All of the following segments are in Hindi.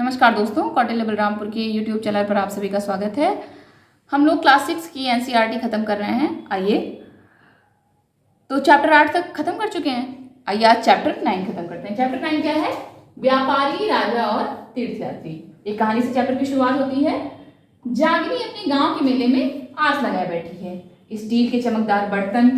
नमस्कार दोस्तों, कौटिल्य बलरामपुर के यूट्यूब चैनल पर आप सभी का स्वागत है। हम लोग क्लास 6 की एनसीईआरटी खत्म कर रहे हैं। आइए, तो चैप्टर 8 तक खत्म कर चुके हैं। आइए आज चैप्टर 9 खत्म करते हैं। चैप्टर 9 क्या है? व्यापारी, राजा और तीर्थयात्री। एक कहानी से चैप्टर की शुरुआत होती है। जागनी अपने गांव के मेले में आस लगाए बैठी है। स्टील के चमकदार बर्तन,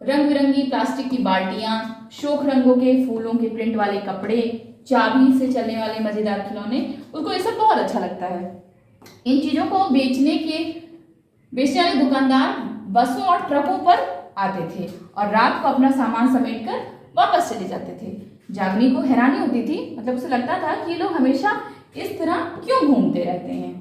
रंग बिरंगी प्लास्टिक की बाल्टियां, शोक रंगों के फूलों के प्रिंट वाले कपड़े, चाबी से चलने वाले मजेदार खिलौने, उसको ये सब बहुत अच्छा लगता है। इन चीजों को बेचने वाले दुकानदार बसों और ट्रकों पर आते थे और रात को अपना सामान समेटकर वापस चले जाते थे। जागनी को हैरानी होती थी, मतलब उसे लगता था कि ये लोग हमेशा इस तरह क्यों घूमते रहते हैं।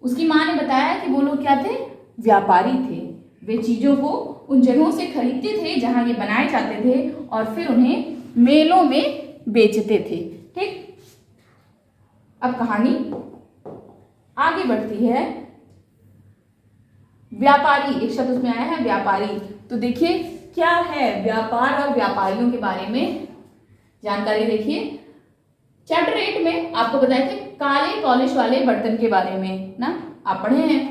उसकी माँ ने बताया कि वो लोग क्या थे? व्यापारी थे। वे चीजों को उन जगहों से खरीदते थे जहां ये बनाए जाते थे और फिर उन्हें मेलों में बेचते थे। ठीक, अब कहानी आगे बढ़ती है। व्यापारी, एक शब्द उसमें आया है व्यापारी। तो देखिए क्या है व्यापार और व्यापारियों के बारे में जानकारी। देखिए चैप्टर 8 में आपको बताए थे काले पॉलिश वाले बर्तन के बारे में ना, आप पढ़े हैं।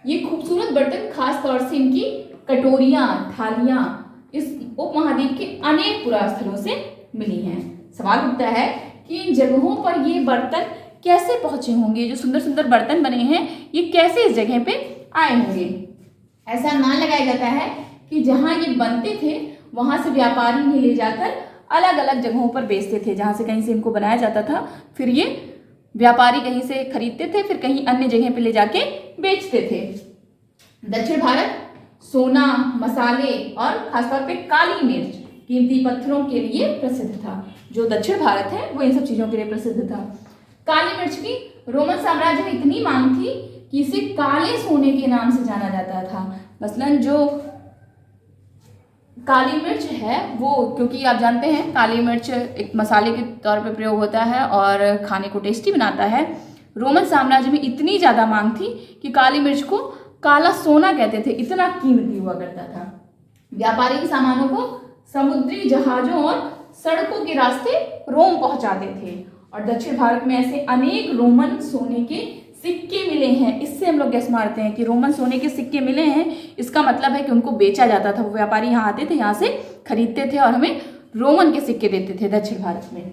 ये खूबसूरत बर्तन खास तौर से इनकी कटोरियां, थालियां इस उपमहाद्वीप के अनेक पुरातन स्थलों से मिली हैं। सवाल उठता है कि इन जगहों पर ये बर्तन कैसे पहुंचे होंगे? जो सुंदर सुंदर बर्तन बने हैं ये कैसे इस जगह पे आए होंगे? ऐसा अनुमान लगाया जाता है कि जहां ये बनते थे वहां से व्यापारी इन्हें ले जाकर अलग अलग जगहों पर बेचते थे। जहां से कहीं से इनको बनाया जाता था, फिर ये व्यापारी कहीं से खरीदते थे, फिर कहीं अन्य जगह पे ले जाके बेचते थे। दक्षिण भारत सोना, मसाले और खासतौर पे काली मिर्च, कीमती पत्थरों के लिए प्रसिद्ध था। जो दक्षिण भारत है वो इन सब चीजों के लिए प्रसिद्ध था। काली मिर्च की रोमन साम्राज्य में इतनी मांग थी कि इसे काले सोने के नाम से जाना जाता था। मसलन जो काली मिर्च है वो, क्योंकि आप जानते हैं काली मिर्च एक मसाले के तौर पर प्रयोग होता है और खाने को टेस्टी बनाता है। रोमन साम्राज्य में इतनी ज़्यादा मांग थी कि काली मिर्च को काला सोना कहते थे, इतना कीमती हुआ करता था। व्यापारी के सामानों को समुद्री जहाजों और सड़कों के रास्ते रोम पहुंचाते थे और दक्षिण भारत में ऐसे अनेक रोमन सोने के सिक्के मिले हैं। इससे हम लोग गैस मारते हैं कि रोमन सोने के सिक्के मिले हैं, इसका मतलब है कि उनको बेचा जाता था। वो व्यापारी यहाँ आते थे, यहाँ से खरीदते थे और हमें रोमन के सिक्के देते थे दक्षिण भारत में।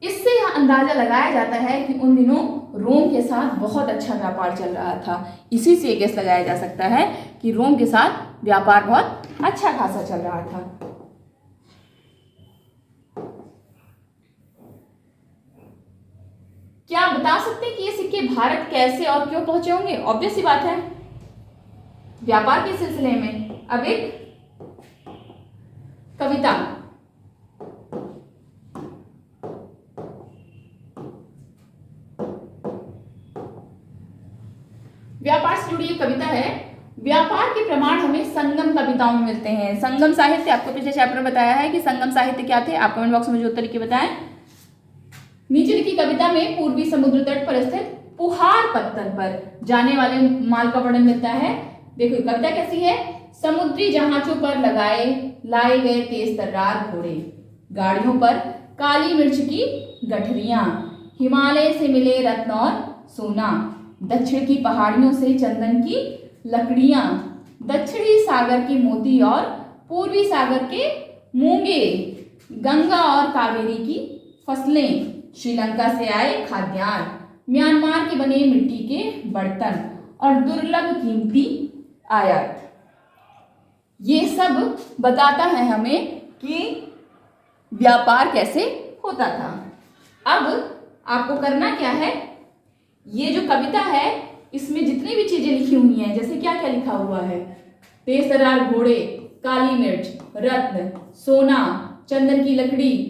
इससे यह अंदाजा लगाया जाता है कि उन दिनों रोम के साथ बहुत अच्छा व्यापार चल रहा था। इसी से गैस लगाया जा सकता है कि रोम के साथ व्यापार बहुत अच्छा खासा चल रहा था। क्या आप बता सकते हैं कि ये सिक्के भारत कैसे और क्यों पहुंचे होंगे? ऑब्वियस सी बात है, व्यापार के सिलसिले में। अब एक कविता, व्यापार से जुड़ी एक कविता है। व्यापार के प्रमाण हमें संगम कविताओं में मिलते हैं। संगम साहित्य, आपको पिछले चैप्टर में बताया है कि संगम साहित्य क्या थे। आप कमेंट बॉक्स में जो तरीके बताएं। नीचे लिखी कविता में पूर्वी समुद्र तट पर स्थित पुहार पत्थर पर जाने वाले माल का वर्णन मिलता है। देखो कविता कैसी है। समुद्री जहाजों पर लाए गए तेज तर्रार घोड़े, गाड़ियों पर काली मिर्च की गठरियां, हिमालय से मिले रत्न और सोना, दक्षिण की पहाड़ियों से चंदन की लकड़ियां, दक्षिणी सागर के मोती और पूर्वी सागर के मूंगे, गंगा और कावेरी की फसलें, श्रीलंका से आए खाद्यान्न, म्यांमार के बने मिट्टी के बर्तन और दुर्लभ कीमती आयात। ये सब बताता है हमें कि व्यापार कैसे होता था। अब आपको करना क्या है, ये जो कविता है इसमें जितनी भी चीजें लिखी हुई हैं, जैसे क्या क्या लिखा हुआ है, तेज तर्रार घोड़े, काली मिर्च, रत्न, सोना, चंदन की लकड़ी,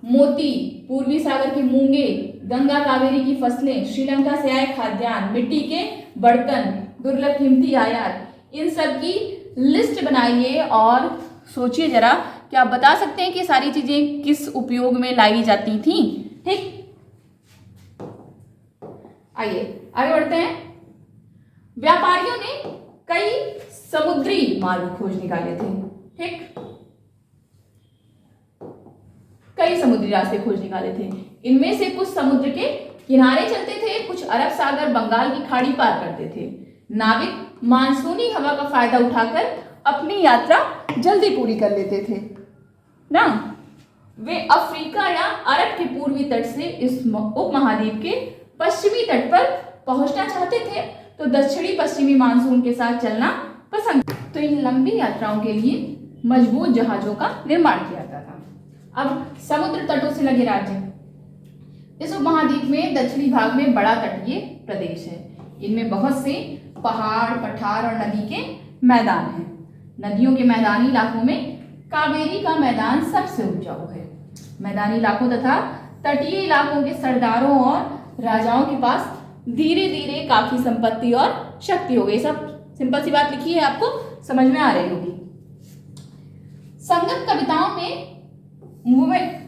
मोती, पूर्वी सागर के मूंगे, गंगा कावेरी की फसलें, श्रीलंका से आए खाद्यान्न, मिट्टी के बर्तन, दुर्लभ कीमती आयात, इन सब की लिस्ट बनाइए और सोचिए जरा कि आप बता सकते हैं कि सारी चीजें किस उपयोग में लाई जाती थी। ठीक, आइए आगे बढ़ते हैं। व्यापारियों ने कई समुद्री मार्ग खोज निकाले थे। ठीक, कई समुद्री रास्ते खोज निकाले थे। इनमें से कुछ समुद्र के किनारे चलते थे, कुछ अरब सागर बंगाल की खाड़ी पार करते थे। नाविक मानसूनी हवा का फायदा उठाकर अपनी यात्रा जल्दी पूरी कर लेते थे ना। वे अफ्रीका या अरब के पूर्वी तट से इस उपमहाद्वीप के पश्चिमी तट पर पहुंचना चाहते थे, तो दक्षिणी पश्चिमी मानसून के साथ चलना पसंद। तो इन लंबी यात्राओं के लिए मजबूत जहाजों का निर्माण किया जाता था। अब समुद्र तटों से लगे राज्य। इस उपमहाद्वीप में दक्षिणी भाग में बड़ा तटीय प्रदेश है। इनमें बहुत से पहाड़, पठार और नदी के मैदान हैं। नदियों के मैदानी इलाकों में कावेरी का मैदान सबसे ऊंचा है। मैदानी इलाकों तथा तटीय इलाकों के सरदारों और राजाओं के पास धीरे धीरे काफी संपत्ति और शक्ति हो गई। सब सिंपल सी बात लिखी है, आपको समझ में आ रही होगी। संगम कविताओं में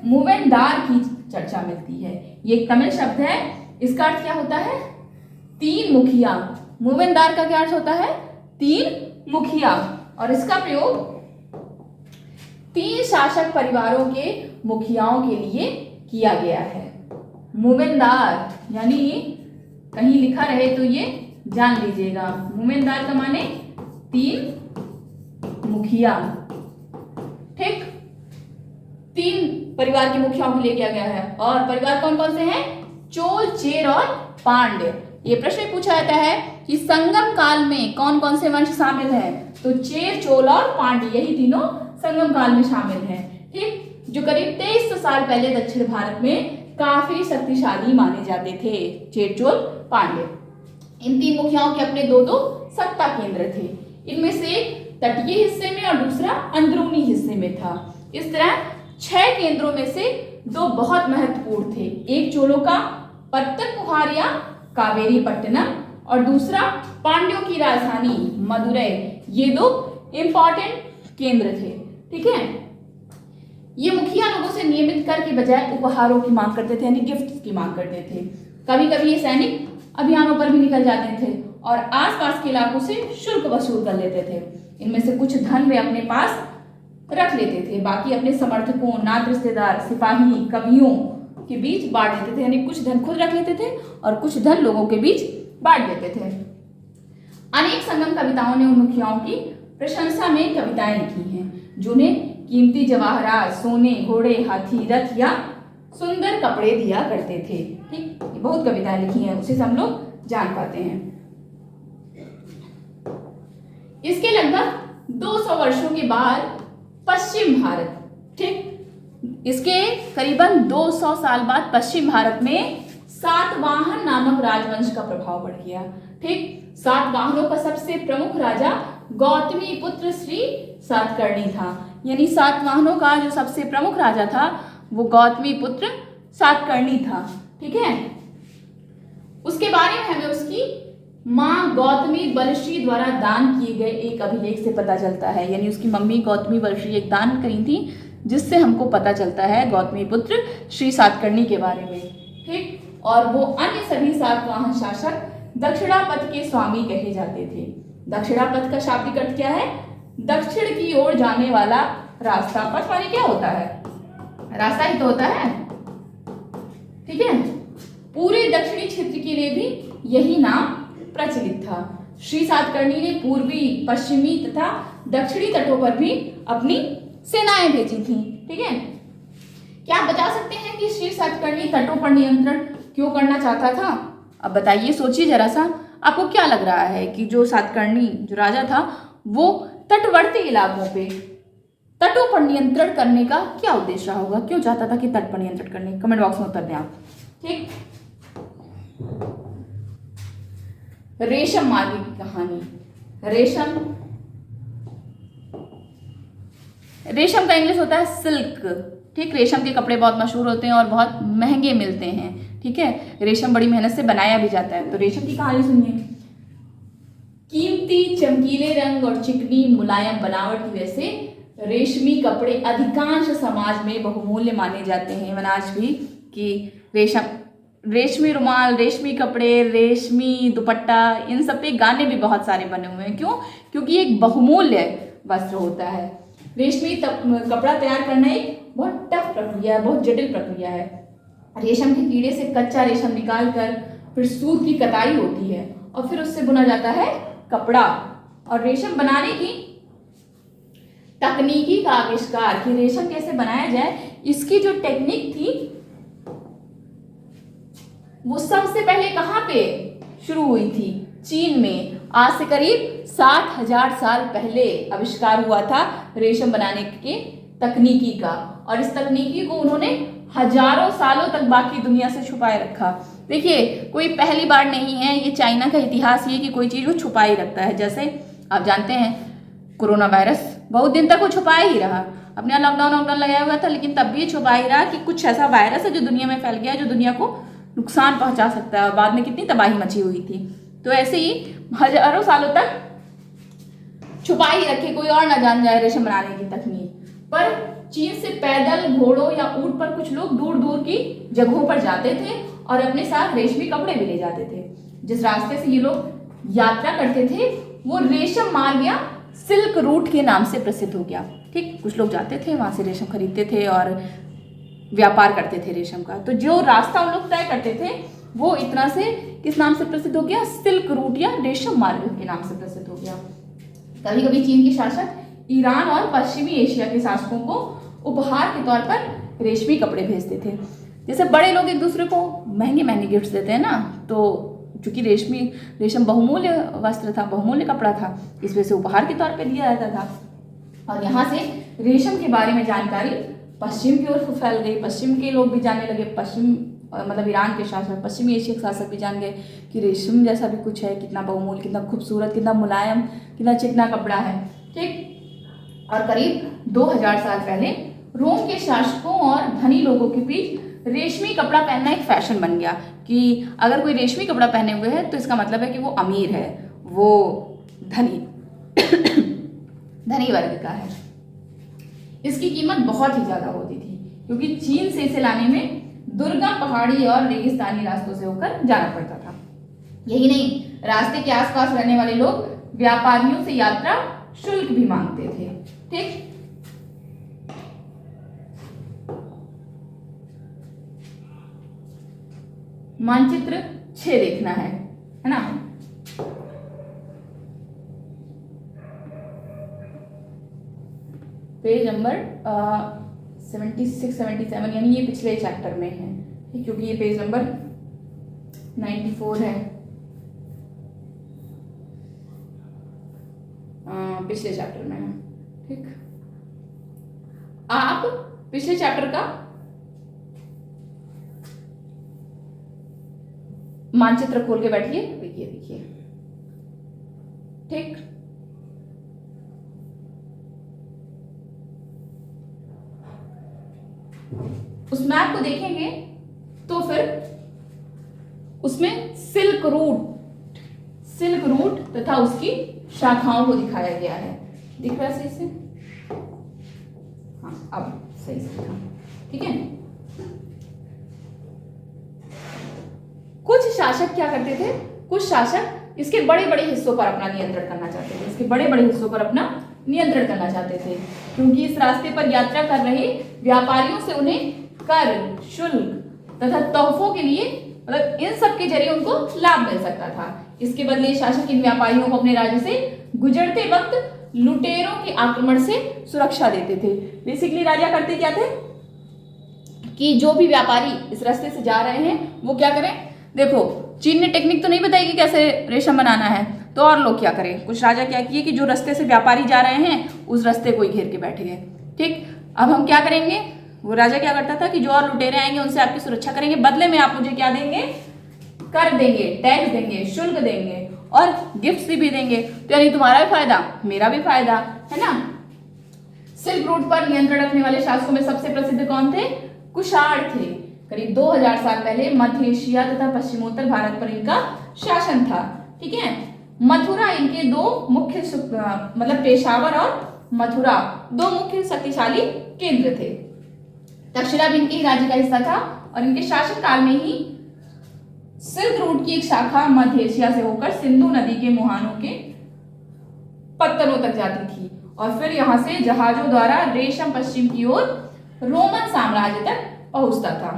मूवेंदार की चर्चा मिलती है। ये एक तमिल शब्द है। इसका अर्थ क्या होता है? तीन मुखिया। मूवेंदार का क्या अर्थ होता है? तीन मुखिया। और इसका प्रयोग तीन शासक परिवारों के मुखियाओं के लिए किया गया है। मूवेंदार यानी कहीं लिखा रहे तो ये जान लीजिएगा। मूवेंदार का माने तीन मुखिया। ठीक, तीन परिवार के मुखियाओं के लिए किया गया है। और परिवार कौन कौन से हैं? चोल, चेर और पांड्य। ये प्रश्न पूछा जाता है कि संगम काल में कौन कौन से वंश शामिल है? तो चेर, चोल और पांड्य, यही तीनों संगम काल में शामिल हैं। ठीक, जो करीब 2300 साल पहले दक्षिण भारत में काफी शक्तिशाली माने जाते थे। चेर, चोल, पांड्य। इन तीन मुखियाओं के अपने दो दो सत्ता केंद्र थे। इनमें से एक तटीय हिस्से में और दूसरा अंदरूनी हिस्से में था। इस तरह 6 केंद्रों में से 2 बहुत महत्वपूर्ण थे। एक चोलों का पत्तनकुहार या कावेरी पट्टनम और दूसरा पांड्यों की राजधानी मदुरै। ये 2 इंपॉर्टेंट केंद्र थे। ठीक है, ये मुखिया लोगों से नियमित कर के बजाय उपहारों की मांग करते थे, यानी गिफ्ट की मांग करते थे। कभी कभी ये सैनिक अभियानों पर भी निकल जाते थे और आसपास के इलाकों से शुल्क वसूल कर लेते थे। इनमें से कुछ धन वे अपने पास रख लेते थे, बाकी अपने समर्थकों, नात रिश्तेदार, सिपाही, कवियों के बीच बांट देते थे। यानी कुछ धन खुद रख लेते थे और कुछ धन लोगों के बीच बांट देते थे। अनेक संगम कविताओं ने उन मुखियाओं की प्रशंसा में कविताएं लिखी हैं, जिन्हें कीमती जवाहरात, सोने, घोड़े, हाथी, रथ या सुंदर कपड़े दिया करते थे। ठीक, बहुत कविताएं लिखी हैं, उसे हम लोग जान पाते हैं। इसके लगभग 200 वर्षों के बाद पश्चिम भारत, ठीक, इसके करीबन 200 साल बाद पश्चिम भारत में सातवाहन नामक राजवंश का प्रभाव बढ़ गया। ठीक, सातवाहनों का सबसे प्रमुख राजा गौतमी पुत्र श्री सातकर्णी था। यानी सातवाहनों का जो सबसे प्रमुख राजा था वो गौतमी पुत्र सातकर्णी था। ठीक है, उसके बारे में हमें उसकी माँ गौतमी बलश्री द्वारा दान किए गए एक अभिलेख से पता चलता है। यानी उसकी मम्मी गौतमी बलश्री एक दान करी थी, जिससे हमको पता चलता है गौतमी पुत्र श्री सातकर्णी के बारे में। ठीक, और वो अन्य सभी सातवाहन शासक दक्षिणापथ के स्वामी कहे जाते थे। दक्षिणापथ का शाब्दिक अर्थ क्या है? दक्षिण की ओर जाने वाला रास्ता। पथ माने क्या होता है? रास्ता ही तो होता है। ठीक है, पूरे दक्षिणी क्षेत्र के लिए भी यही नाम प्रचलित था। श्री सातकर्णी ने पूर्वी, पश्चिमी तथा दक्षिणी तटों पर भी अपनी सेनाएं भेजी थी। ठीक है, क्या आप बता सकते हैं कि श्री सातकर्णी तटों पर नियंत्रण क्यों करना चाहता था? अब बताइए, सोचिए जरा सा, आपको क्या लग रहा है कि जो सातकर्णी जो राजा था वो तटवर्ती इलाकों पे तटों पर नियंत्रण करने का क्या उद्देश्य रहा होगा? क्यों चाहता था कि तट पर नियंत्रण करने? कमेंट बॉक्स में उत्तर दें आप। ठीक, रेशम मार्ग की कहानी। रेशम का इंग्लिश होता है सिल्क। ठीक, रेशम के कपड़े बहुत मशहूर होते हैं और बहुत महंगे मिलते हैं। ठीक है, रेशम बड़ी मेहनत से बनाया भी जाता है। तो रेशम की कहानी सुनिए। कीमती चमकीले रंग और चिकनी मुलायम बनावट की वजह से रेशमी कपड़े अधिकांश समाज में बहुमूल्य माने जाते हैं। आज भी कि रेशमी रुमाल, रेशमी कपड़े, रेशमी दुपट्टा, इन सब पे गाने भी बहुत सारे बने हुए हैं। क्यों? क्योंकि एक बहुमूल्य वस्त्र होता है। रेशमी कपड़ा तैयार करना एक बहुत टफ प्रक्रिया है, बहुत जटिल प्रक्रिया है। रेशम के कीड़े से कच्चा रेशम निकाल कर फिर सूत की कताई होती है और फिर उससे बुना जाता है कपड़ा। और रेशम बनाने की तकनीकी का आविष्कार कि रेशम कैसे बनाया जाए, इसकी जो टेक्निक थी वो सबसे पहले कहाँ पे शुरू हुई थी? चीन में। आज से करीब 60,000 साल पहले आविष्कार हुआ था रेशम बनाने के तकनीकी का, और इस तकनीकी को उन्होंने हजारों सालों तक बाकी दुनिया से छुपाए रखा। देखिए, कोई पहली बार नहीं है, ये चाइना का इतिहास ये कि कोई चीज वो छुपाए रखता है। जैसे आप जानते हैं कोरोना वायरस बहुत दिन तक वो छुपाए ही रहा, अपने यहाँ लॉकडाउन लगाया हुआ था, लेकिन तब भी छुपा ही रहा कि कुछ ऐसा वायरस है जो दुनिया में फैल गया, जो दुनिया को नुकसान पहुंचा सकता है, और बाद में कितनी तबाही मची हुई थी। तो ऐसे ही हजारों सालों तक छुपा ही रखे, कोई और ना जान जाए रेशम बनाने की तकनीक। पर चीन से पैदल, घोड़ों या ऊंट पर कुछ लोग दूर दूर की जगहों पर जाते थे और अपने साथ रेशमी कपड़े भी ले जाते थे। जिस रास्ते से ये लोग यात्रा करते थे वो रेशम मार्ग या सिल्क रूट के नाम से प्रसिद्ध हो गया। ठीक, कुछ लोग जाते थे वहां से रेशम खरीदते थे और व्यापार करते थे रेशम का। तो जो रास्ता उन लोग तय करते थे वो इतना से किस नाम से प्रसिद्ध हो गया? सिल्क रूट या रेशम मार्ग के नाम से प्रसिद्ध हो गया। कभी कभी चीन के शासक ईरान और पश्चिमी एशिया के शासकों को उपहार के तौर पर रेशमी कपड़े भेजते थे। जैसे बड़े लोग एक दूसरे को महंगे महंगे गिफ्ट्स देते हैं ना, तो चूंकि रेशम बहुमूल्य वस्त्र था, बहुमूल्य कपड़ा था, इस वजह से उपहार के तौर पर दिया जाता था। और यहाँ से रेशम के बारे में जानकारी पश्चिम की ओर फैल गई, पश्चिम के लोग भी जानने लगे, मतलब ईरान के शासक, पश्चिमी एशिया के शासक भी जान गए कि रेशम जैसा भी कुछ है, कितना बहुमूल्य, कितना खूबसूरत, कितना मुलायम, कितना चिकना कपड़ा है। ठीक, और करीब 2000 साल पहले रोम के शासकों और धनी लोगों के बीच रेशमी कपड़ा पहनना एक फैशन बन गया कि अगर कोई रेशमी कपड़ा पहने हुए है तो इसका मतलब है कि वो अमीर है, वो धनी धनी वर्ग का है। इसकी कीमत बहुत ही ज्यादा होती थी क्योंकि चीन से इसे लाने में दुर्गम पहाड़ी और रेगिस्तानी रास्तों से होकर जाना पड़ता था। यही नहीं, रास्ते के आसपास रहने वाले लोग व्यापारियों से यात्रा शुल्क भी मांगते थे। ठीक, मानचित्र 6 देखना है ना? पेज नंबर 76 77, यानी ये पिछले चैप्टर में है, क्योंकि ये पेज नंबर 94 है, पिछले चैप्टर में है। ठीक, आप पिछले चैप्टर का मानचित्र खोल के बैठिए, देखिए। ठीक, उस मैप को देखेंगे तो फिर उसमें सिल्क रूट तथा उसकी शाखाओं को दिखाया गया है। दिख रहा है सही से? हाँ, अब सही से दिखा। ठीक है, कुछ शासक क्या करते थे, कुछ शासक इसके बड़े बड़े हिस्सों पर अपना नियंत्रण करना चाहते थे, क्योंकि इस रास्ते पर यात्रा कर रहे व्यापारियों से उन्हें कर, शुल्क तथा तोहफों के लिए, मतलब इन सब के जरिए उनको लाभ मिल सकता था। इसके बदले शासक इन व्यापारियों को अपने राज्य से गुजरते वक्त लुटेरों के आक्रमण से सुरक्षा देते थे। बेसिकली राजा करते क्या थे कि जो भी व्यापारी इस रास्ते से जा रहे हैं वो क्या करें, देखो चीन ने टेक्निक तो नहीं बताई कि कैसे रेशम बनाना है, तो और लोग क्या करें, कुछ राजा क्या किए कि जो रास्ते से व्यापारी जा रहे हैं उस रास्ते को ही घेर के बैठ गए। ठीक, अब हम क्या करेंगे, वो राजा क्या करता था कि जो और लुटेरे आएंगे उनसे आपकी सुरक्षा करेंगे, बदले में आप मुझे क्या देंगे, कर देंगे, टैक्स देंगे, शुल्क देंगे और गिफ्ट्स भी देंगे। तो यानी तुम्हारा भी फायदा, मेरा भी फायदा, है ना। सिल्क रूट पर नियंत्रण रखने वाले शासकों में सबसे प्रसिद्ध कौन थे? कुषाण थे। करीब 2000 साल पहले मध्य एशिया तथा पश्चिमोत्तर भारत पर इनका शासन था। ठीक है, मथुरा इनके दो मुख्य, मतलब पेशावर और मथुरा दो मुख्य शक्तिशाली केंद्र थे। दक्षिणा भी इनके राज्य का हिस्सा था और इनके शासन काल में ही सिल्क रूट की एक शाखा मध्य एशिया से होकर सिंधु नदी के मुहानों के पत्तनों तक जाती थी और फिर यहाँ से जहाजों द्वारा रेशम पश्चिम की ओर रोमन साम्राज्य तक पहुंचता था।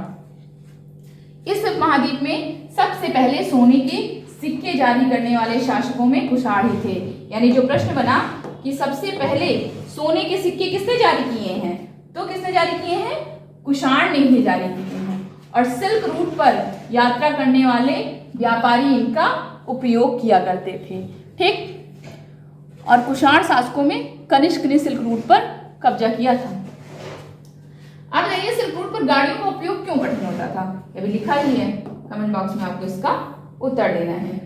इस उपमहाद्वीप में सबसे पहले सोने के सिक्के जारी करने वाले शासकों में कुषाण ही थे। यानी जो प्रश्न बना कि सबसे पहले सोने के सिक्के किसने जारी किए हैं, तो किसने जारी किए हैं, कुषाण ने ही जारी किए हैं। और सिल्क रूट पर यात्रा करने वाले व्यापारी इनका उपयोग किया करते थे। ठीक, और कुषाण शासकों में कनिष्क ने सिल्क रूट पर कब्जा किया था। अब देखिए सिल्क रूट पर गाड़ियों का उपयोग क्यों कठिन होता था, ये भी लिखा ही है, कमेंट बॉक्स में आपको इसका उत्तर देना है।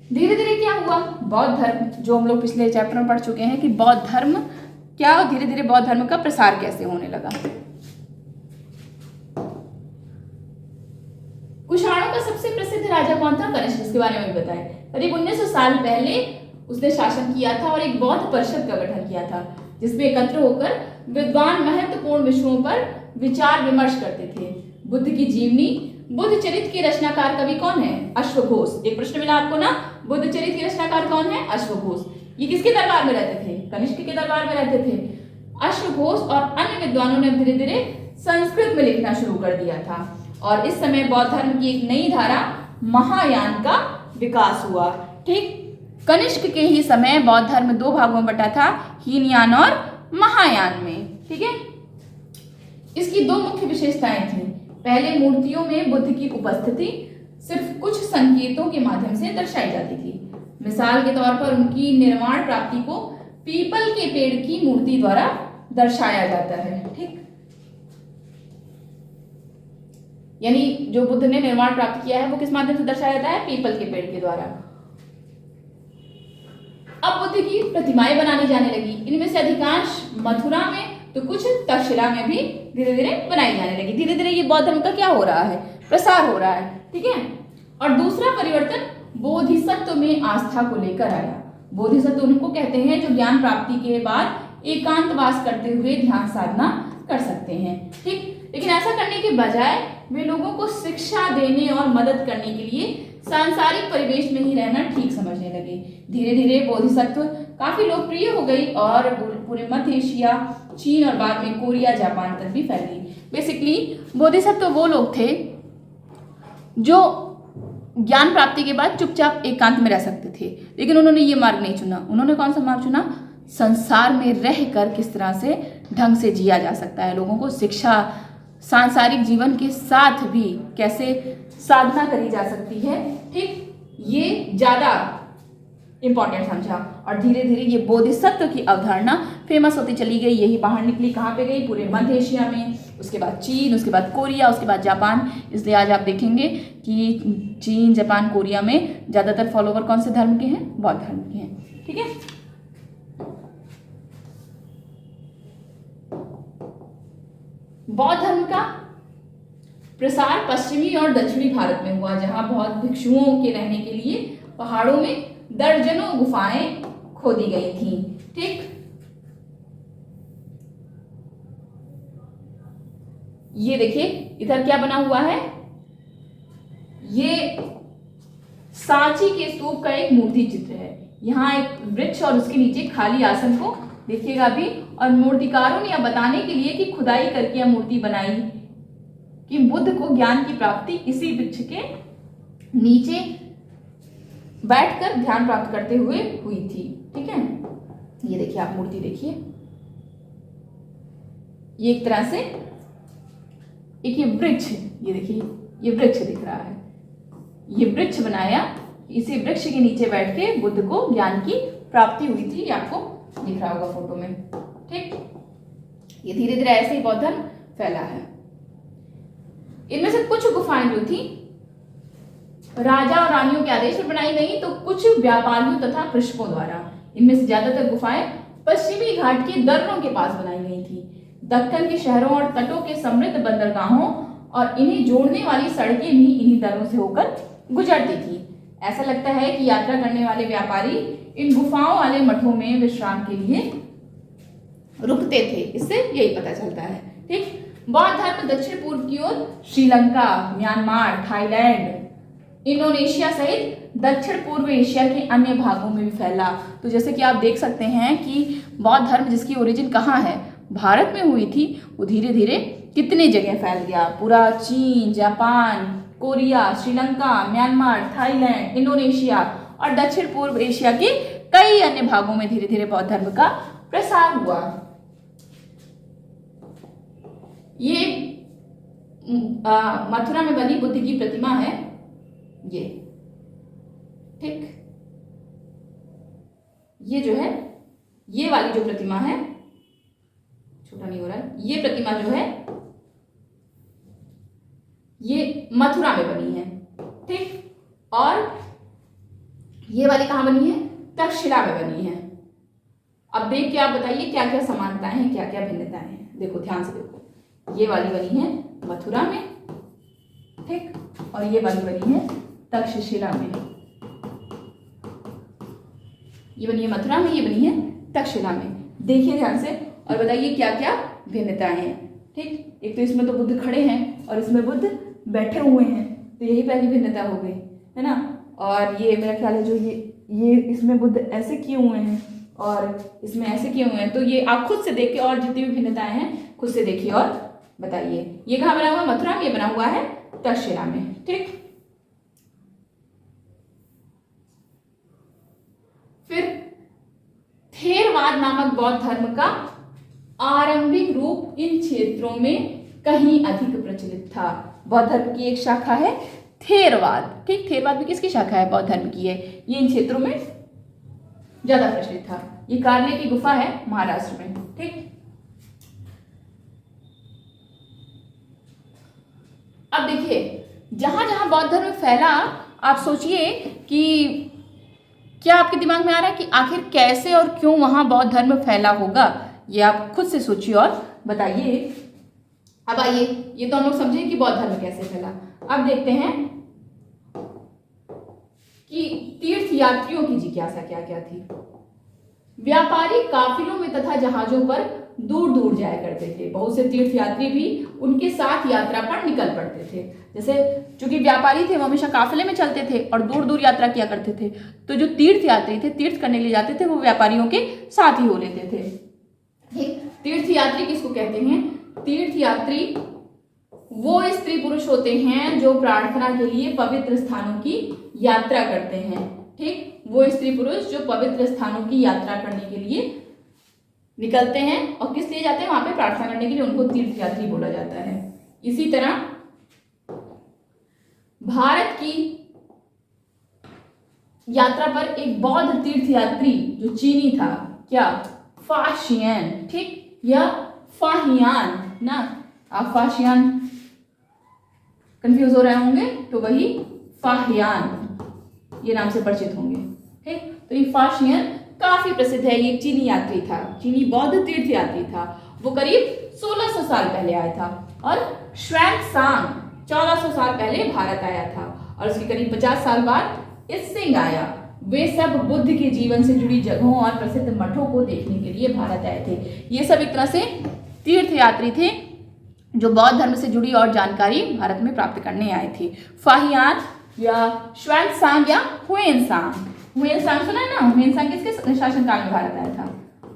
धीरे धीरे क्या हुआ, बौद्ध धर्म, जो हम लोग पिछले चैप्टर में पढ़ चुके हैं कि बौद्ध धर्म क्या, धीरे धीरे बौद्ध धर्म का प्रसार कैसे होने लगा। कुषाणों का सबसे प्रसिद्ध राजा कौन था, कनिष्क, इसके बारे में भी बताएं। करीब 1900 साल पहले उसने शासन किया था और एक बौद्ध परिषद का गठन किया था, जिसमें एकत्र होकर विद्वान महत्वपूर्ण विषयों पर विचार विमर्श करते थे। बुद्ध की जीवनी, बुद्ध चरित्र के रचनाकार कवि कौन है, अश्वघोष। एक प्रश्न मिला आपको ना, बुद्ध चरित्र के रचनाकार कौन है, अश्वघोष। ये किसके दरबार में रहते थे, कनिष्क के दरबार में रहते थे। अश्वघोष और अन्य विद्वानों ने धीरे धीरे संस्कृत में लिखना शुरू कर दिया था और इस समय बौद्ध धर्म की एक नई धारा महायान का विकास हुआ। ठीक, कनिष्क के ही समय बौद्ध धर्म दो भागों में बटा था, हीनयान और महायान में। ठीक है, इसकी दो मुख्य विशेषताएं थी। पहले मूर्तियों में बुद्ध की उपस्थिति सिर्फ कुछ संकेतों के माध्यम से दर्शाई जाती थी। मिसाल के तौर पर उनकी निर्वाण प्राप्ति को पीपल के पेड़ की मूर्ति द्वारा दर्शाया जाता है। ठीक, यानी जो बुद्ध ने निर्वाण प्राप्त किया है वो किस माध्यम से दर्शाया जाता है, पीपल के पेड़ के द्वारा। अब बुद्ध की प्रतिमाएं बनानी जाने लगी। इनमें से अधिकांश मथुरा में तो कुछ तक्षशिला में भी धीरे धीरे बनाई जाने लगी। धीरे धीरे ये बौद्ध धर्म का क्या हो रहा है, प्रसार हो रहा है। ठीक है, और दूसरा परिवर्तन बोधिसत्व में आस्था को लेकर आया। बोधिसत्व उनको कहते हैं जो ज्ञान प्राप्ति के बाद एकांतवास करते हुए ध्यान साधना कर सकते हैं। ठीक, लेकिन ऐसा करने के बजाय वे लोगों को शिक्षा देने और मदद करने के लिए सांसारिक परिवेश में ही रहना ठीक समझने लगे। धीरे धीरे बोधिसत्व काफी लोकप्रिय हो गई और पूरे मध्य एशिया, चीन और बाद में कोरिया, जापान तक भी फैल गई। बेसिकली बोधिसत्व वो लोग थे जो ज्ञान प्राप्ति के बाद चुपचाप एकांत में रह सकते थे, लेकिन उन्होंने ये मार्ग नहीं चुना। उन्होंने कौन सा मार्ग चुना, संसार में रहकर किस तरह से ढंग से जिया जा सकता है, लोगों को शिक्षा, सांसारिक जीवन के साथ भी कैसे साधना करी जा सकती है। ठीक, ये ज्यादा इंपॉर्टेंट समझा और धीरे धीरे ये बोधिसत्व की अवधारणा फेमस होती चली गई। यही बाहर निकली, कहाँ पे गई, पूरे मध्य एशिया में, उसके बाद चीन, उसके बाद कोरिया, उसके बाद जापान। इसलिए आज आप देखेंगे कि चीन, जापान, कोरिया में ज्यादातर फॉलोवर कौन से धर्म के हैं, बौद्ध धर्म के हैं। ठीक है, बौद्ध धर्म का प्रसार पश्चिमी और दक्षिणी भारत में हुआ, जहां बौद्ध भिक्षुओं के रहने के लिए पहाड़ों में दर्जनों गुफाएं खोदी गई थी। ठीक, ये देखिए इधर क्या बना हुआ है, ये सांची के स्तूप का एक मूर्ति चित्र है। यहाँ एक वृक्ष और उसके नीचे खाली आसन को देखिएगा अभी, और मूर्तिकारों ने यह बताने के लिए कि खुदाई करके यह मूर्ति बनाई कि बुद्ध को ज्ञान की प्राप्ति इसी वृक्ष के नीचे बैठकर ध्यान प्राप्त करते हुए हुई थी। ठीक है, ये देखिए आप मूर्ति देखिए, ये एक तरह से एक ये वृक्ष, ये देखिए ये वृक्ष दिख रहा है, ये वृक्ष बनाया, इसी वृक्ष के नीचे बैठ के बुद्ध को ज्ञान की प्राप्ति हुई थी। ये आपको दिख रहा होगा फोटो में। ठीक, ये धीरे धीरे ऐसे ही बौद्ध धर्म फैला है। इनमें से कुछ गुफाएं जो थी राजा और रानियों के आदेश पर बनाई गई, तो कुछ व्यापारियों तथा कृषकों द्वारा। इनमें से ज्यादातर गुफाएं पश्चिमी घाट के दर्रों के पास बनाई गई थी। दक्कन के शहरों और तटों के समृद्ध बंदरगाहों और इन्हें जोड़ने वाली सड़कें भी इन्हीं दर्रों से होकर गुजरती थी। ऐसा लगता है कि यात्रा करने वाले व्यापारी इन गुफाओं वाले मठों में विश्राम के लिए रुकते थे, इससे यही पता चलता है। ठीक, बौद्ध धर्म दक्षिण पूर्व की ओर श्रीलंका, म्यांमार, थाईलैंड, इंडोनेशिया सहित दक्षिण पूर्व एशिया के अन्य भागों में भी फैला। तो जैसे कि आप देख सकते हैं कि बौद्ध धर्म जिसकी ओरिजिन कहाँ है, भारत में हुई थी, वो धीरे धीरे कितने जगह फैल गया, पूरा चीन, Japan, Korea, Sri Lanka, Myanmar, Thailand, Indonesia और दक्षिण पूर्व एशिया के कई अन्य भागों में धीरे धीरे बौद्ध धर्म का प्रसार हुआ। ये मथुरा में बनी बुद्ध की प्रतिमा है, ये ठीक, ये जो है, ये वाली जो प्रतिमा है, छोटा नहीं हो रहा है, ये प्रतिमा जो है ये मथुरा में बनी है, ठीक, और ये वाली कहाँ बनी है, तक्षशिला में बनी है। अब देख के आप बताइए क्या क्या समानताएं हैं, क्या क्या भिन्नताएं हैं। देखो ध्यान से देखो, ये वाली बनी है मथुरा में, ठीक, और ये वाली बनी है तक्षशिला में। ये बनी है मथुरा में, ये बनी है तक्षशिला में। देखिए ध्यान से और बताइए क्या क्या भिन्नताएं हैं, ठीक। एक तो इसमें तो बुद्ध खड़े हैं और इसमें बुद्ध बैठे हुए हैं, तो यही पहली भिन्नता हो गई, है ना। और ये मेरा ख्याल है जो ये इसमें बुद्ध ऐसे किए हुए हैं और इसमें ऐसे किए हुए हैं, तो ये आप खुद से देखिए और जितनी भी भिन्नताएं हैं खुद से देखिए और बताइए। ये कहाँ बना हुआ है, मथुरा में, ये बना हुआ है तक्षशिला में, ठीक। फिर थेरवाद नामक बौद्ध धर्म का आरंभिक रूप इन क्षेत्रों में कहीं अधिक प्रचलित था। बौद्ध धर्म की एक शाखा है थेरवाद, ठीक। थेरवाद भी किसकी शाखा है, बौद्ध धर्म की है। ये इन क्षेत्रों में ज्यादा प्रचलित था। ये कार्ले की गुफा है महाराष्ट्र में, ठीक। अब देखिए जहां जहां बौद्ध धर्म फैला, आप सोचिए कि क्या आपके दिमाग में आ रहा है कि आखिर कैसे और क्यों वहां बौद्ध धर्म फैला होगा, ये आप खुद से सोचिए और बताइए। अब आइए, ये तो हम लोग समझे कि बौद्ध धर्म कैसे फैला। अब देखते हैं कि तीर्थ यात्रियों की जिज्ञासा क्या क्या थी। व्यापारी काफिलों में तथा जहाजों पर दूर दूर जाया करते थे। बहुत से तीर्थ यात्री भी उनके साथ यात्रा पर निकल पड़ते थे। जैसे चूंकि व्यापारी थे वो हमेशा काफिले में चलते थे और दूर दूर यात्रा किया करते थे, तो जो तीर्थ यात्री थे, तीर्थ करने ले जाते थे, वो व्यापारियों के साथ ही हो लेते थे, ठीक। तीर्थ यात्री किसको कहते हैं, तीर्थ यात्री वो स्त्री पुरुष होते हैं जो प्रार्थना के लिए पवित्र स्थानों की यात्रा करते हैं, ठीक। वो स्त्री पुरुष जो पवित्र स्थानों की यात्रा करने के लिए निकलते हैं और किस लिए जाते हैं, वहां पे प्रार्थना करने के लिए, उनको तीर्थ यात्री बोला जाता है। इसी तरह भारत की यात्रा पर एक बौद्ध तीर्थ यात्री जो चीनी था, क्या, फाशियन, ठीक, या फाहियान ना, आप फाशियान कंफ्यूज हो रहे होंगे तो वही फाहियान ये नाम से परिचित होंगे, ठीक। तो ये फाशियन काफी प्रसिद्ध है। ये चीनी यात्री था, चीनी बौद्ध तीर्थ यात्री था। वो करीब 1600 साल पहले आया था और श्वेंगत्सांग 1400 साल पहले भारत आया था और उसके करीब 50 साल बाद त्सिंग आया। वे सब बुद्ध के जीवन से जुड़ी जगहों और प्रसिद्ध मठों को देखने के लिए भारत आए थे। ये सब एक तरह से तीर्थ यात्री थे जो बौद्ध धर्म से जुड़ी और जानकारी भारत में प्राप्त करने आए थे। फाहियान या श्वेंगत्सांग या हुएनसांग, हुएनसांग सुना है ना, हुएनसांग किसके शासनकाल में भारत आया था,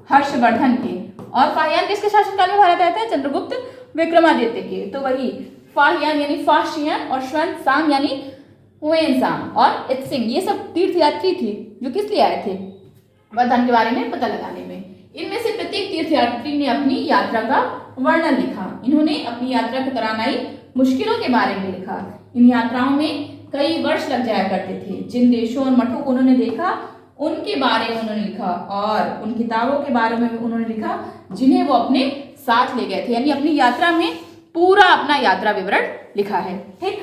हर्षवर्धन के। और फाहियान किसके शासनकाल में भारत आया था, चंद्रगुप्त विक्रमादित्य के। तो वही फाहियान यानी फाशियन और श्वेंगत्सांग यानी हुएनसांग और त्सिंग, ये सब तीर्थ यात्री थे जो किस लिए आए थे, बौद्ध धर्म के बारे में पता लगाने में। इनमें से प्रत्येक तीर्थ यात्री ने अपनी यात्रा का वर्णन लिखा। इन्होंने अपनी यात्रा के दौरान आई मुश्किलों के बारे में लिखा। इन यात्राओं में कई वर्ष लग जाया करते थे। जिन देशों और मठों को उन्होंने देखा उनके बारे में उन्होंने लिखा और उन किताबों के बारे में भी उन्होंने लिखा जिन्हें वो अपने साथ ले गए थे। यानी अपनी यात्रा में पूरा अपना यात्रा विवरण लिखा है, ठीक।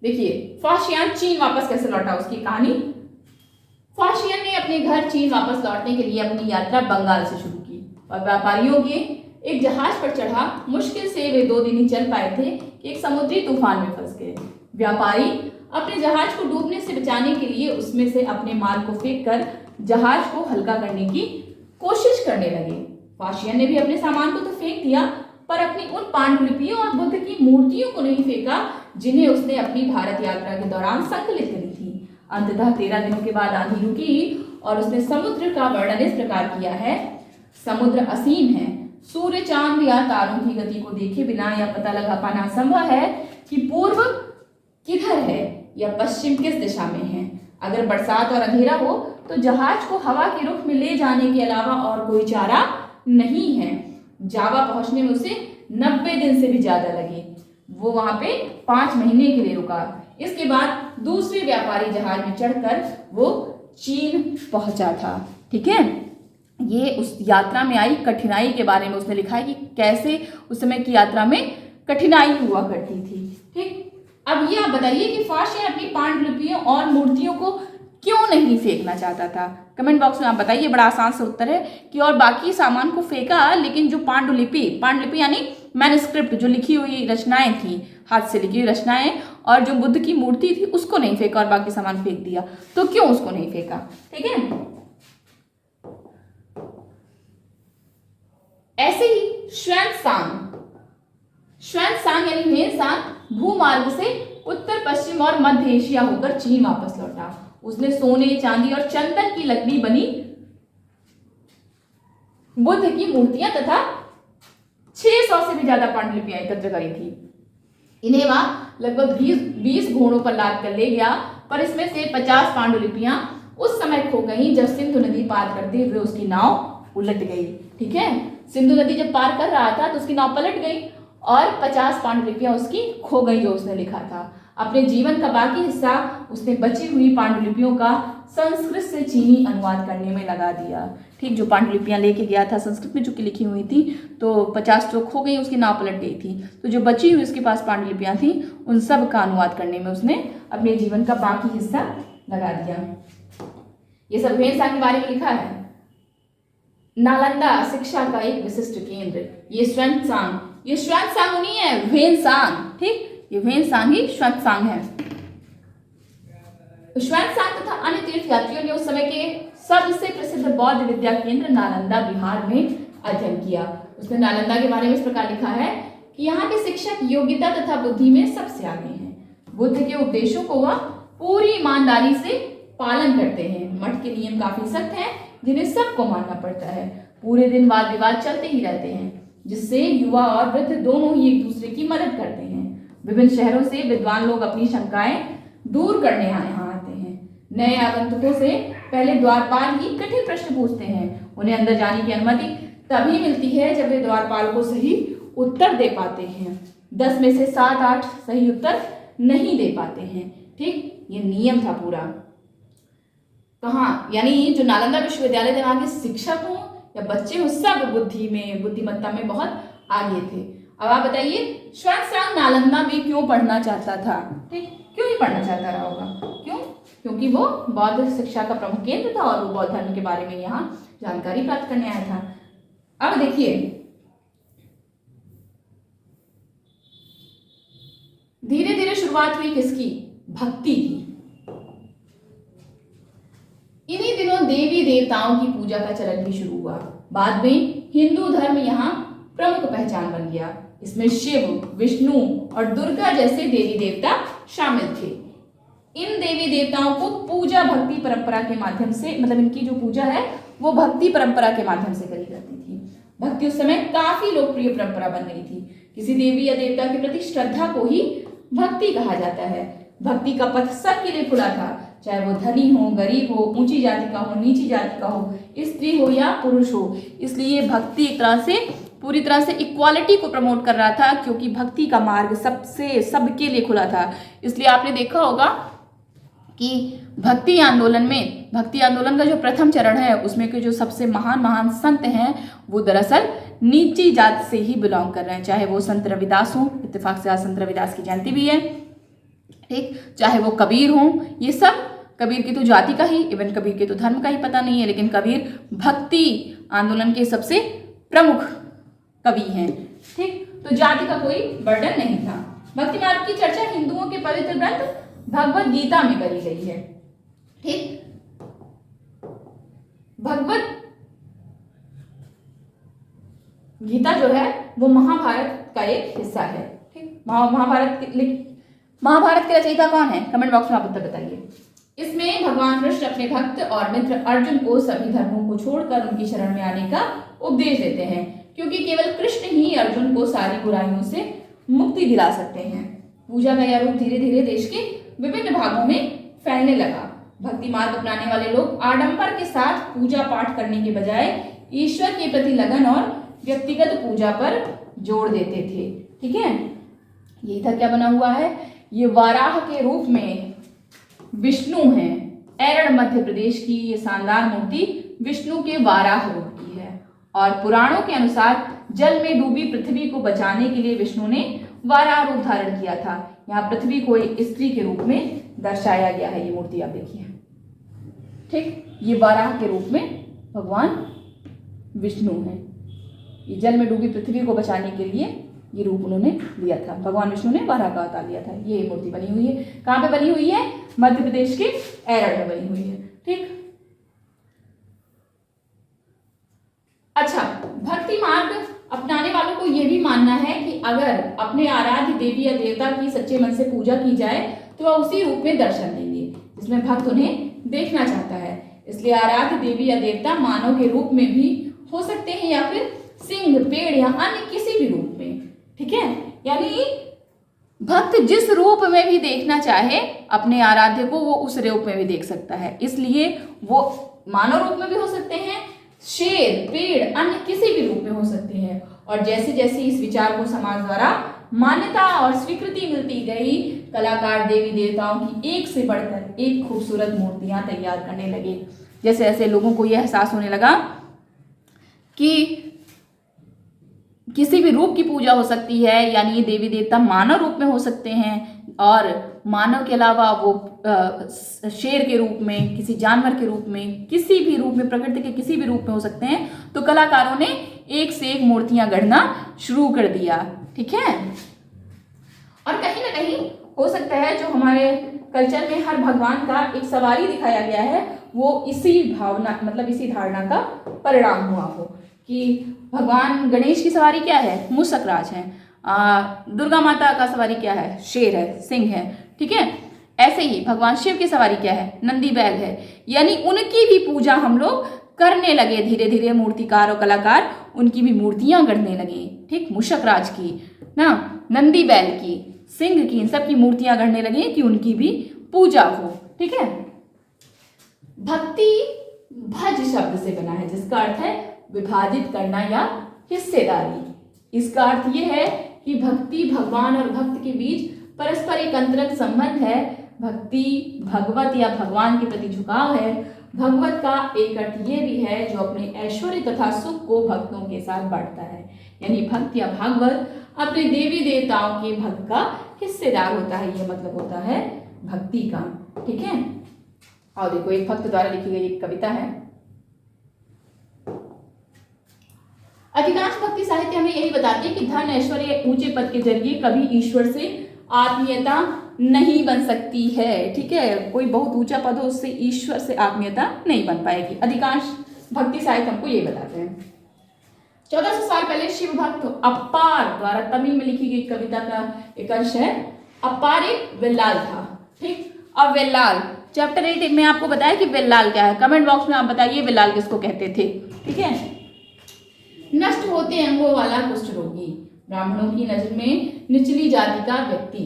देखिए फाशियान चीन वापस कैसे लौटा, उसकी कहानी। फाशियन ने अपने घर चीन वापस लौटने के लिए अपनी यात्रा बंगाल से शुरू की और व्यापारियों के एक जहाज पर चढ़ा। मुश्किल से वे 2 दिन ही चल पाए थे कि एक समुद्री तूफान में फंस गए। व्यापारी अपने जहाज को डूबने से बचाने के लिए उसमें से अपने माल को फेंककर जहाज को हल्का करने की कोशिश करने लगे। फाशियन ने भी अपने सामान को तो फेंक दिया पर अपनी उन पांडुलिपियों और बुद्ध की मूर्तियों को नहीं फेंका जिन्हें उसने अपनी भारत यात्रा के दौरान संकलित करी थी। अंततः 13 दिनों के बाद आंधी रुकी और उसने समुद्र का वर्णन इस प्रकार किया है। समुद्र असीम है, सूर्य, चांद या तारों की गति को देखे बिना यह पता लगा पाना असंभव है कि पूर्व किधर है या पश्चिम किस दिशा में है। अगर बरसात और अंधेरा हो तो जहाज को हवा के रुख में ले जाने के अलावा और कोई चारा नहीं है। जावा पहुंचने में उसे 90 दिन से भी ज्यादा लगे। वो वहां पे 5 महीने के लिए रुका। इसके बाद दूसरे व्यापारी जहाज में चढ़कर वो चीन पहुंचा था। ठीक है, ये उस यात्रा में आई कठिनाई के बारे में उसने लिखा है कि कैसे उस समय की यात्रा में कठिनाई हुआ करती थी। ठीक, अब ये आप बताइए कि फाशेन अपनी पांडुलिपियों और मूर्तियों को क्यों नहीं फेंकना चाहता था। कमेंट बॉक्स में आप बताइए। बड़ा आसान सा उत्तर है कि और बाकी सामान को फेंका, लेकिन जो पांडुलिपि यानी मैन्युस्क्रिप्ट, जो लिखी हुई रचनाएं थी, हाथ से लिखी हुई रचनाएं, और जो बुद्ध की मूर्ति थी उसको नहीं फेंका और बाकी सामान फेंक दिया। तो क्यों उसको नहीं फेंका? ठीक है, ऐसे ही श्वेनसांग यानी ह्वेनसांग भूमार्ग से उत्तर पश्चिम और मध्य एशिया होकर चीन वापस लौटा। उसने सोने, चांदी और चंदन की लकड़ी बनी बुद्ध की मूर्तियां तथा 600 से भी ज्यादा पांडुलिपियां एकत्र करी थी। इन्हें वह लगभग 20 घोड़ों पर लाद कर ले गया, पर इसमें से 50 पांडुलिपियां उस समय खो गई जब सिंधु नदी पार करते हुए उसकी नाव उलट गई। ठीक है, सिंधु नदी जब पार कर रहा था तो उसकी नाव पलट गई और 50 पांडुलिपियां उसकी खो गई जो उसने लिखा था। अपने जीवन का बाकी हिस्सा उसने बची हुई पांडुलिपियों का संस्कृत से चीनी अनुवाद करने में लगा दिया। ठीक, जो पांडुलिपियां लेके गया था संस्कृत में जो कि लिखी हुई थी, तो 50 तो खो गई, उसकी नाव पलट गई थी, तो जो बची हुई उसके पास पांडुलिपियां थी उन सब का अनुवाद करने में उसने अपने जीवन का बाकी हिस्सा लगा दिया। ये सब ह्वेनसांग के बारे में लिखा है। नालंदा शिक्षा का एक विशिष्ट केंद्र। ये श्वेनसांग नहीं है, ह्वेनसांग। ठीक, ये ह्वेनसांग ही श्वेनसांग है। श्वेनसांग तथा अन्य तीर्थ यात्रियों ने उस समय के सबसे प्रसिद्ध बौद्ध विद्या केंद्र नालंदा बिहार में अध्ययन किया। उसने नालंदा के बारे में इस प्रकार लिखा है कि यहाँ के शिक्षक योग्यता तथा बुद्धि में सबसे आगे हैं। बुद्ध के उपदेशों को वह पूरी ईमानदारी से पालन करते हैं। मठ के नियम काफी सख्त हैं जिन्हें सबको मानना पड़ता है। पूरे दिन वाद विवाद चलते ही रहते हैं, जिससे युवा और वृद्ध दोनों ही एक दूसरे की मदद करते हैं। विभिन्न शहरों से विद्वान लोग अपनी शंकाएं दूर करने यहाँ आते हैं। नए आगंतुकों से पहले द्वारपाल ही कठिन प्रश्न पूछते हैं। उन्हें अंदर जाने की अनुमति तभी मिलती है जब वे द्वारपाल को सही उत्तर दे पाते हैं। 10 में से 7-8 सही उत्तर नहीं दे पाते हैं। ठीक, ये नियम था पूरा। कहाँ, यानी जो नालंदा विश्वविद्यालय थे वहां के शिक्षक हो या बच्चे हो, सब बुद्धिमत्ता में बहुत आगे थे। अब आप बताइए, श्वेनसांग नालंदा में क्यों पढ़ना चाहता था? ठीक, क्यों ही पढ़ना चाहता रहा होगा? क्यों? क्योंकि वो बौद्ध शिक्षा का प्रमुख केंद्र था और वो बौद्ध धर्म के बारे में यहाँ जानकारी प्राप्त करने आया था। अब देखिए, धीरे धीरे शुरुआत हुई किसकी? भक्ति की। इन्हीं दिनों देवी देवताओं की पूजा का चलन भी शुरू हुआ। बाद में हिंदू धर्म यहाँ प्रमुख पहचान बन गया। इसमें शिव, विष्णु और दुर्गा जैसे देवी देवता शामिल थे। इन देवी देवताओं को पूजा भक्ति परंपरा के माध्यम से, मतलब इनकी जो पूजा है वो भक्ति परंपरा के माध्यम से करी जाती थी। भक्ति उस समय काफी लोकप्रिय परंपरा बन गई थी। किसी देवी या देवता के प्रति श्रद्धा को ही भक्ति कहा जाता है। भक्ति का पथ सबके लिए खुला था, चाहे वो धनी हो, गरीब हो, ऊंची जाति का हो, नीची जाति का हो, स्त्री हो या पुरुष हो। इसलिए भक्ति एक तरह से पूरी तरह से इक्वालिटी को प्रमोट कर रहा था, क्योंकि भक्ति का मार्ग सबके लिए खुला था। इसलिए आपने देखा होगा कि भक्ति आंदोलन का जो प्रथम चरण है उसमें के जो सबसे महान संत हैं वो दरअसल नीची जात से ही बिलोंग कर रहे हैं। चाहे वो संत रविदास हो, इत्तेफाक से आज संत रविदास की जयंती भी है। ठीक, चाहे वो कबीर हो, ये सब कबीर की तो जाति का ही, इवन कबीर के तो धर्म का ही पता नहीं है, लेकिन कबीर भक्ति आंदोलन के सबसे प्रमुख कवि हैं। ठीक, तो जाति का कोई बर्डन नहीं था। भक्ति मार्ग की चर्चा हिंदुओं के पवित्र ग्रंथ भगवत गीता में करी गई है। ठीक, भगवत गीता जो है वो महाभारत का एक हिस्सा है। ठीक, महाभारत महाभारत के रचयिता कौन है? कमेंट बॉक्स में आप उत्तर बताइए। इसमें भगवान कृष्ण अपने भक्त और मित्र अर्जुन को सभी धर्मों को छोड़कर उनकी शरण में आने का उपदेश देते हैं, क्योंकि केवल कृष्ण ही अर्जुन को सारी बुराइयों से मुक्ति दिला सकते हैं। पूजा का यह रूप धीरे धीरे देश के विभिन्न भागों में फैलने लगा। भक्ति मार्ग अपनाने वाले लोग आडंबर के साथ पूजा पाठ करने के बजाय ईश्वर के प्रति लगन और व्यक्तिगत पूजा पर जोर देते थे। ठीक है, ये इधर क्या बना हुआ है? ये वाराह के रूप में विष्णु है। एरड़ मध्य प्रदेश की ये शानदार मूर्ति विष्णु के वाराह रूप की है और पुराणों के अनुसार जल में डूबी पृथ्वी को बचाने के लिए विष्णु ने वाराह रूप धारण किया था। यहाँ पृथ्वी को एक स्त्री के रूप में दर्शाया गया है। ये मूर्ति आप देखिए, ठीक, ये वाराह के रूप में भगवान विष्णु है। ये जल में डूबी पृथ्वी को बचाने के लिए ये रूप उन्होंने लिया था। भगवान विष्णु ने वाराह का अवतार लिया था। ये मूर्ति बनी हुई है। कहाँ पे बनी हुई है? मध्य प्रदेश के एरड़ में बनी हुई है। ठीक, अच्छा, भक्ति मार्ग अपनाने वालों को यह भी मानना है कि अगर अपने आराध्य देवी या देवता की सच्चे मन से पूजा की जाए तो वह उसी रूप में दर्शन देंगे जिसमें भक्त उन्हें देखना चाहता है। इसलिए आराध्य देवी या देवता मानव के रूप में भी हो सकते हैं या फिर सिंह, पेड़ या अन्य किसी भी रूप में। ठीक है, यानी भक्त जिस रूप में भी देखना चाहे अपने आराध्य को वो उस रूप में भी देख सकता है। इसलिए वो मानव रूप में भी हो सकते हैं, शेर, पेड़, अन्य किसी भी रूप में हो सकते हैं। और जैसे जैसे इस विचार को समाज द्वारा मान्यता और स्वीकृति मिलती गई, कलाकार देवी देवताओं की एक से बढ़कर एक खूबसूरत मूर्तियां तैयार करने लगे। जैसे जैसे लोगों को यह एहसास होने लगा कि किसी भी रूप की पूजा हो सकती है, यानी ये देवी देवता मानव रूप में हो सकते हैं और मानव के अलावा वो शेर के रूप में, किसी जानवर के रूप में, किसी भी रूप में, प्रकृति के किसी भी रूप में हो सकते हैं, तो कलाकारों ने एक से एक मूर्तियां गढ़ना शुरू कर दिया। ठीक है, और कहीं ना कहीं हो सकता है जो हमारे कल्चर में हर भगवान का एक सवारी दिखाया गया है वो इसी भावना, मतलब इसी धारणा का परिणाम हुआ हो कि भगवान गणेश की सवारी क्या है? मूषकराज है। दुर्गा माता का सवारी क्या है? शेर है, सिंह है। ठीक है, ऐसे ही भगवान शिव की सवारी क्या है? नंदी बैल है। यानी उनकी भी पूजा हम लोग करने लगे। धीरे धीरे मूर्तिकार और कलाकार उनकी भी मूर्तियां गढ़ने लगे। ठीक, मूषकराज की ना, नंदी बैल की, सिंह की, इन सब की मूर्तियां गढ़ने लगे कि उनकी भी पूजा हो। ठीक है, भक्ति भज शब्द से बना है जिसका अर्थ है विभाजित करना या हिस्सेदारी। इसका अर्थ यह है कि भक्ति भगवान और भक्त के बीच परस्पर एक अंतरंग संबंध है। भक्ति भगवत या भगवान के प्रति झुकाव है। भगवत का एक अर्थ ये भी है जो अपने ऐश्वर्य तथा सुख को भक्तों के साथ बांटता है। यानी भक्त या भागवत अपने देवी देवताओं के भक्त का हिस्सेदार होता है। ये मतलब होता है भक्ति का। ठीक है, और देखो एक भक्त द्वारा लिखी गई एक कविता है। अधिकांश भक्ति साहित्य हमें यही बताती है कि धन, ऐश्वर्य, ऊंचे पद के जरिए कभी ईश्वर से आत्मीयता नहीं बन सकती है। ठीक है, कोई बहुत ऊंचा पद हो उससे ईश्वर से आत्मीयता नहीं बन पाएगी। अधिकांश भक्ति साहित्य हमको यही बताते हैं। 1400 साल पहले शिव भक्त अप्पार द्वारा तमिल में लिखी गई कविता का एक अंश है। अप्पार एक वेल्लाल था। ठीक, अब वेल्लाल चैप्टर 8 में आपको बताया कि वेल्लाल क्या है। कमेंट बॉक्स में आप बताइए वेल्लाल किसको कहते थे। ठीक है, नष्ट होते अंगों वाला कुष्ठ रोगी, ब्राह्मणों की नजर में निचली जाति का व्यक्ति,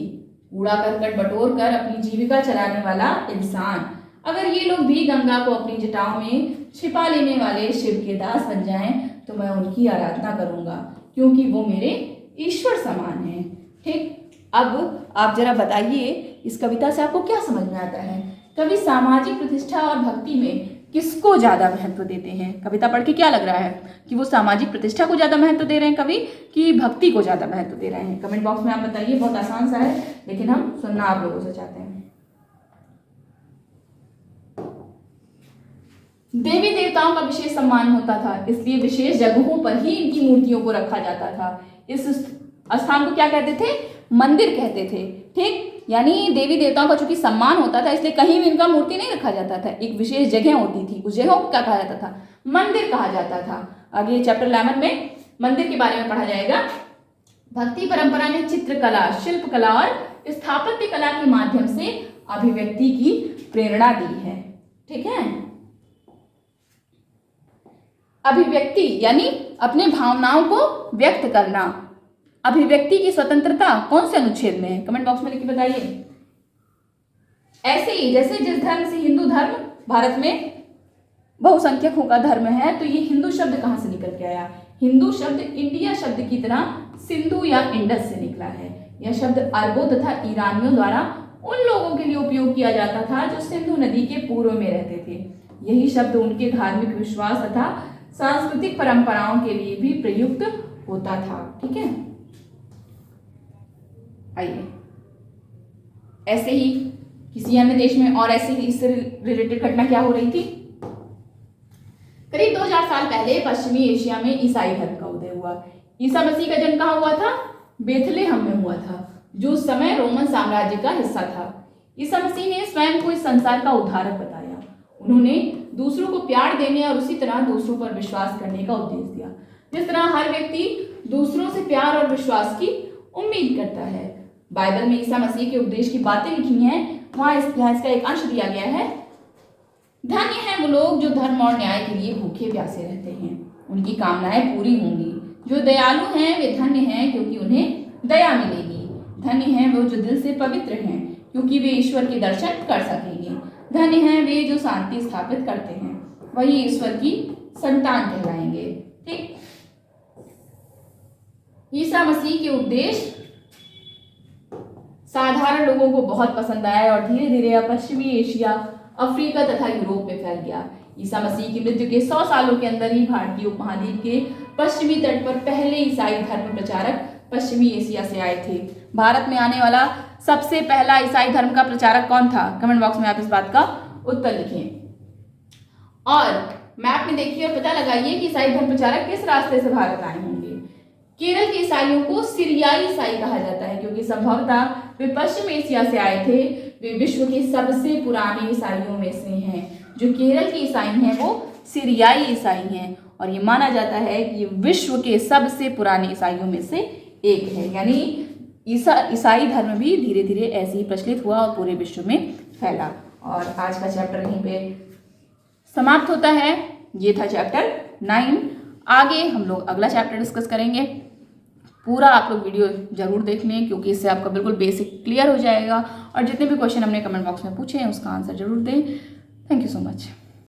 कूड़ा करकट बटोर कर अपनी जीविका चलाने वाला इंसान। अगर ये लोग भी गंगा को अपनी जटाओं में छिपा लेने वाले शिव के दास बन जाएं तो मैं उनकी आराधना करूंगा, क्योंकि वो मेरे ईश्वर समान हैं। ठीक, अब आप जरा बताइए इस कविता से आपको क्या समझ में आता है? कवि सामाजिक प्रतिष्ठा और भक्ति में किसको ज्यादा महत्व देते हैं? कविता पढ़ के क्या लग रहा है कि वो सामाजिक प्रतिष्ठा को ज्यादा महत्व दे रहे हैं कवि, कि भक्ति को ज्यादा महत्व दे रहे हैं? कमेंट बॉक्स में आप बताइए। बहुत आसान सा है लेकिन हम सुनना आप लोगों से चाहते हैं। देवी देवताओं का विशेष सम्मान होता था, इसलिए विशेष जगहों पर ही इनकी मूर्तियों को रखा जाता था। इस स्थान को क्या कहते थे? मंदिर कहते थे। ठीक, यानी देवी देवताओं का चूंकि सम्मान होता था इसलिए कहीं भी इनका मूर्ति नहीं रखा जाता था। एक विशेष जगह होती थी, उस जगह को क्या कहा जाता था? मंदिर कहा जाता था। आगे चैप्टर 11 में मंदिर के बारे में पढ़ा जाएगा। भक्ति परंपरा ने चित्रकला, शिल्पकला और स्थापत्य कला के माध्यम से अभिव्यक्ति की प्रेरणा दी है। ठीक है, अभिव्यक्ति यानी अपने भावनाओं को व्यक्त करना। अभिव्यक्ति की स्वतंत्रता कौन से अनुच्छेद में है? कमेंट बॉक्स में लिख के बताइए। ऐसे ही जैसे जिस धर्म से हिंदू धर्म भारत में बहुसंख्यकों का धर्म है, तो ये हिंदू शब्द कहाँ से निकल के आया? हिंदू शब्द इंडिया शब्द की तरह सिंधु या इंडस से निकला है। यह शब्द अरबों तथा ईरानियों द्वारा उन लोगों के लिए उपयोग किया जाता था जो सिंधु नदी के पूर्व में रहते थे। यही शब्द उनके धार्मिक विश्वास तथा सांस्कृतिक परंपराओं के लिए भी प्रयुक्त होता था। ठीक है, आइए ऐसे ही किसी अन्य देश में और ऐसे ही इससे रिलेटेड घटना क्या हो रही थी? करीब 2000 साल पहले पश्चिमी एशिया में ईसाई धर्म का उदय हुआ। ईसा मसीह का जन्म कहाँ हुआ था? बेथलेहम में हुआ था, जो उस समय रोमन साम्राज्य का हिस्सा था। ईसा मसीह ने स्वयं को इस संसार का उद्धारक बताया। उन्होंने दूसरों को प्यार देने और उसी तरह दूसरों पर विश्वास करने का उपदेश दिया। जिस तरह हर व्यक्ति दूसरों से प्यार और विश्वास की उम्मीद करता है। बाइबल में ईसा मसीह के उपदेश की बातें लिखी हैं, वहां इसका एक अंश दिया गया है। धन्य हैं वो लोग जो धर्म और न्याय के लिए भूखे प्यासे रहते हैं, उनकी कामनाएं पूरी होंगी। जो दयालु हैं वे धन्य हैं, क्योंकि उन्हें दया मिलेगी। धन्य हैं वो जो दिल से पवित्र हैं, क्योंकि वे ईश्वर के दर्शन कर सकेंगे। धन्य हैं वे जो शांति स्थापित करते हैं, वही ईश्वर की संतान कहलाएंगे। ठीक, ईसा मसीह के उपदेश साधारण लोगों को बहुत पसंद आया और धीरे धीरे यह पश्चिमी एशिया, अफ्रीका तथा यूरोप में फैल गया। ईसा मसीह की मृत्यु के 100 सालों के अंदर ही भारतीय उपमहाद्वीप के पश्चिमी तट पर पहले ईसाई धर्म प्रचारक पश्चिमी एशिया से आए थे। भारत में आने वाला सबसे पहला ईसाई धर्म का प्रचारक कौन था? कमेंट बॉक्स में आप इस बात का उत्तर लिखें और मैप में देखिए और पता लगाइए कि ईसाई धर्म प्रचारक किस रास्ते से भारत आए होंगे। केरल के ईसाइयों को सीरियाई ईसाई कहा जाता है, क्योंकि संभवतः वे पश्चिम एशिया से आए थे। वे विश्व के सबसे पुराने ईसाइयों में से हैं। जो केरल के ईसाई हैं वो सीरियाई ईसाई हैं और ये माना जाता है कि विश्व के सबसे पुराने ईसाइयों में से एक है। यानी ईसाई धर्म भी धीरे धीरे ऐसे ही प्रचलित हुआ और पूरे विश्व में फैला। और आज का चैप्टर यहीं पे समाप्त होता है। ये था चैप्टर 9। आगे हम लोग अगला चैप्टर डिस्कस करेंगे। पूरा आप लोग वीडियो जरूर देख लें, क्योंकि इससे आपका बिल्कुल बेसिक क्लियर हो जाएगा और जितने भी क्वेश्चन हमने कमेंट बॉक्स में पूछे हैं उसका आंसर जरूर दें। Thank you so much.